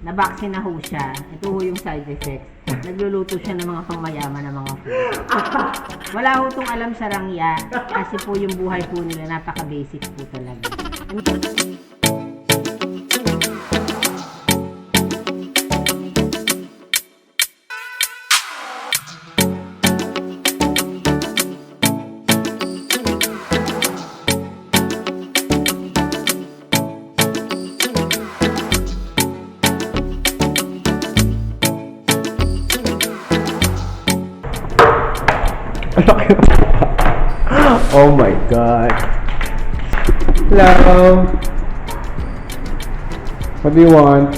na-vaccine na ho siya. Ito ho yung side effects. Nagluluto siya ng mga pangmayaman na mga food. Wala ho itong alam sa rangya kasi po yung buhay po nila napaka-basic po talaga. Oh my god. Hello. What do you want?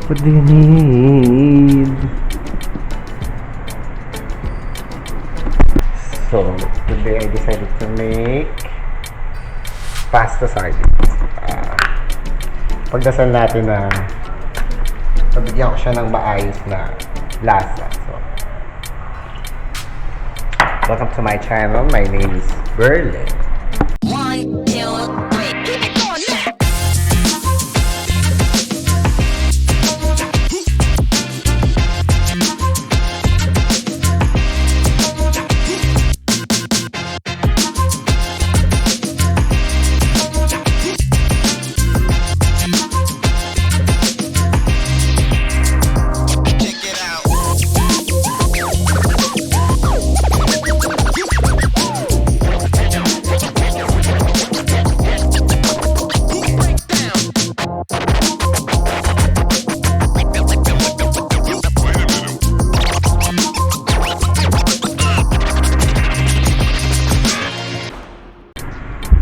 What do you need? So, today I decided to make pasta sardines. Pagdasal natin na pabigyan ko siya ng maayos na lasa. So, welcome to my channel. My name is Berlyn. 1, 2, 3, keep it going now.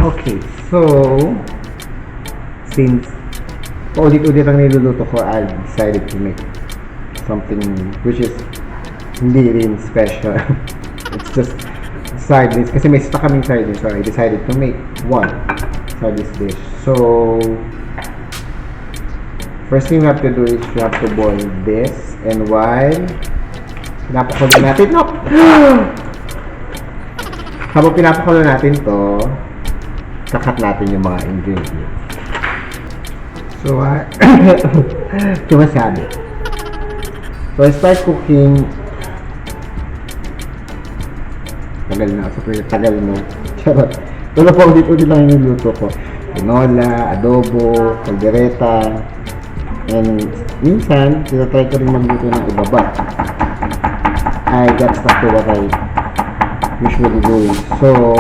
Okay, so since paulit-ulit ang niluluto ko, I decided to make something which is hindi rin special. It's just sardines kasi may stock kaming sardines, so I decided to make one sardines dish. So first thing you have to do is you have to boil this, and while pinapakulo natin habang pinapakulo natin to, kakat natin yung mga ingredients. So, masabi. So, I start cooking. Tagal na. Super tagal mo. Charot. Wala pa ulit-ulit lang yung luto ko. Tinola, adobo, caldereta. And minsan, tinatry ko rin magluto ng iba-ba. I got stuck to what I usually doing. So,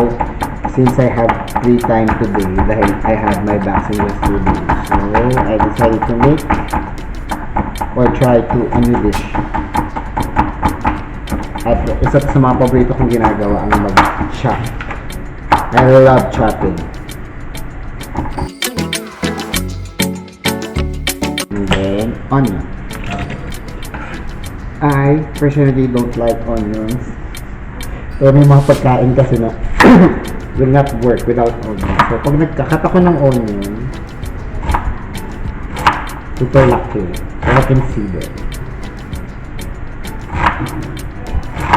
since I have free time today, dahil I had my vaccine yesterday, so I decided to make or try to a new dish. At isa sa mga paborito kong ginagawa ang mag-chop. I love chopping. And then, onion. I personally don't like onions. Pero may mga pagkain kasi na will not work without onion. So, pag nagkakat ako ng onion, super lucky. So, I can see that.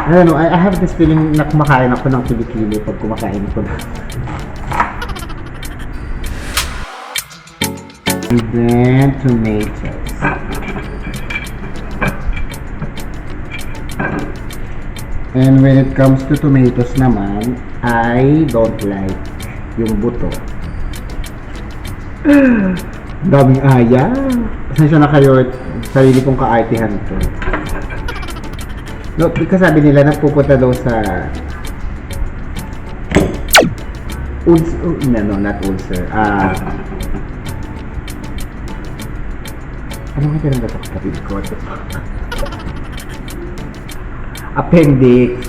I don't know, I have this feeling na kumakain ako ng kilikili pag kumakain ako na. And then, tomatoes. And when it comes to tomatoes naman, I don't like yung buto. Daming aya. Pasensya na kayo, sarili kong kaartihan to. No, because sabi nila nagpupunta daw sa not ulcer. Ano nga tinang dapat kapatid ko? Appendix.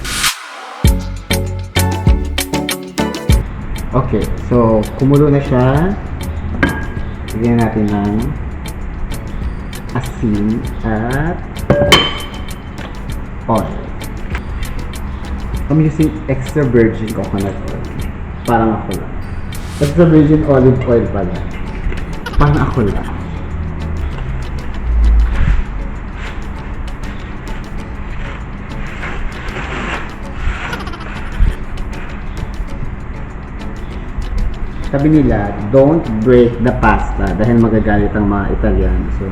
Okay, so kumulo na siya. Lagyan natin ng asin at oil. I'm using extra virgin coconut oil. Parang ako lang. Extra virgin olive oil pala. Parang ako lang. sabi nila, don't break the pasta dahil magagalit ang mga Italiano. So,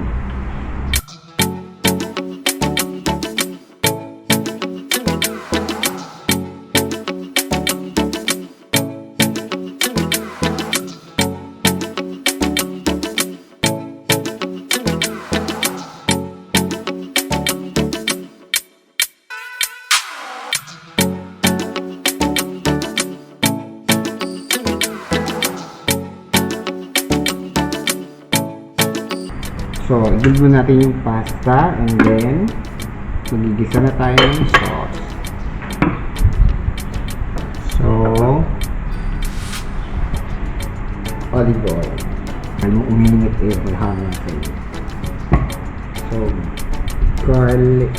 So, i-build natin yung pasta and then magigisa na tayo ng sauce. So, olive oil. Alam mo, uminit eh, hanggang sa iyo. So, garlic.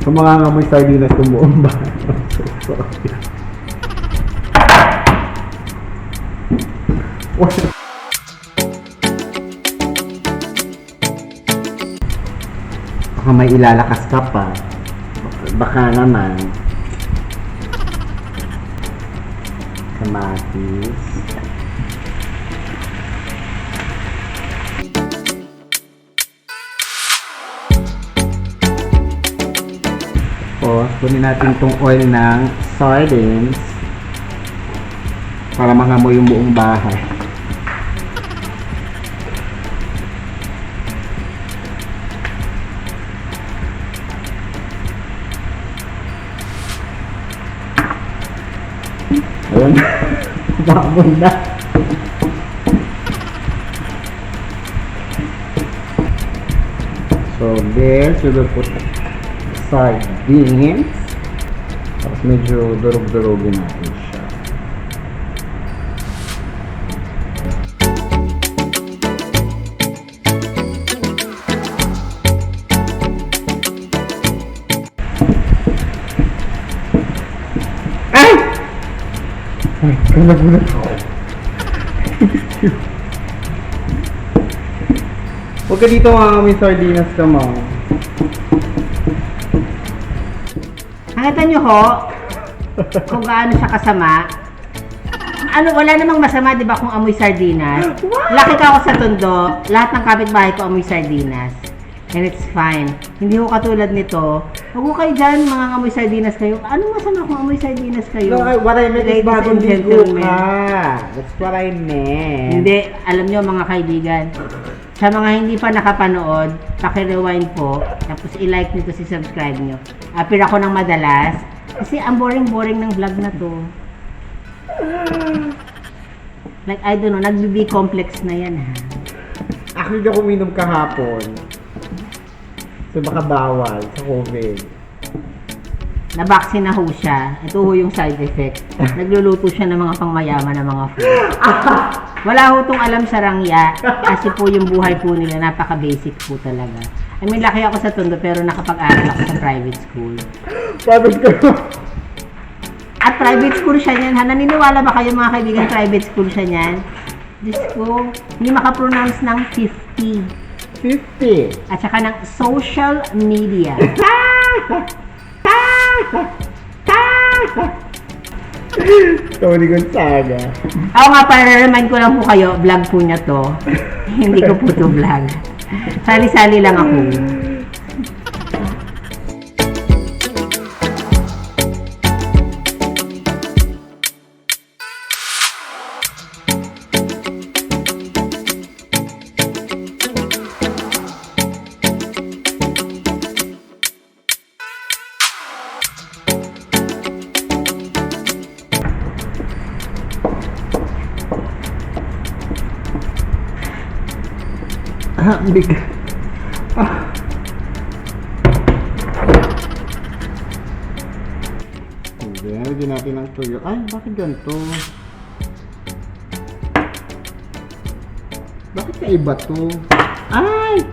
So, mga ngamoy sardinas kumuumba. So, sorry. Baka may ilalakas ka pa. Baka naman. Kamatis. Tapos, kunin natin itong oil ng sardines para mangamoy yung buong bahay. Ayun. Bakon na. So, this we will put sardines. Tapos medyo durog-durogin natin siya. Ay! Ay, kalagulat ako. Huwag ka dito mga may sardinas ka, ma'am. Nakita nyo ho, kung gaano siya kasama. Ano, wala namang masama, di ba, kung amoy sardinas. Laki ka ako sa tondo, lahat ng kapitbahay ko amoy sardinas. And it's fine. Hindi ko katulad nito. Huwag ko kayo dyan, mga amoy sardinas kayo. Ano masama kung amoy sardinas kayo? No, what I meant is Ladies bagong and ligo gentlemen. ka. That's what I meant. Hindi, alam nyo mga kaibigan. Sa mga hindi pa nakapanood, paki-rewind po, tapos i-like nyo to, subscribe nyo. Appear ako ng madalas, kasi ang boring-boring ng vlog na to. Like, I don't know, nag-BB complex na yan ha. Actually, di ako uminom kahapon. So, baka bawal sa COVID. Na-vaccine na ho siya. Ito ho yung side effect. Nagluluto siya ng mga pangmayaman na mga food. Wala ho itong alam sa rangya. Kasi po yung buhay po nila, napaka-basic po talaga. I mean, laki ako sa tondo pero nakapag-aral ako sa private school. Private school? At private school siya niyan. Ha? Naniniwala ba kayo mga kaibigan, private school siya niyan? Diyos ko, hindi makapronounce ng 50. 50. At saka ng social media. Tony Gonzaga. Ako nga, para remind ko lang po kayo, vlog po niya to. Hindi ko po to vlog. Sali-sali lang ako. Ah, big. Ah. Hindi, lagyan natin ng tuyo. Ay, bakit ganito? Bakit kaiba to? Ay!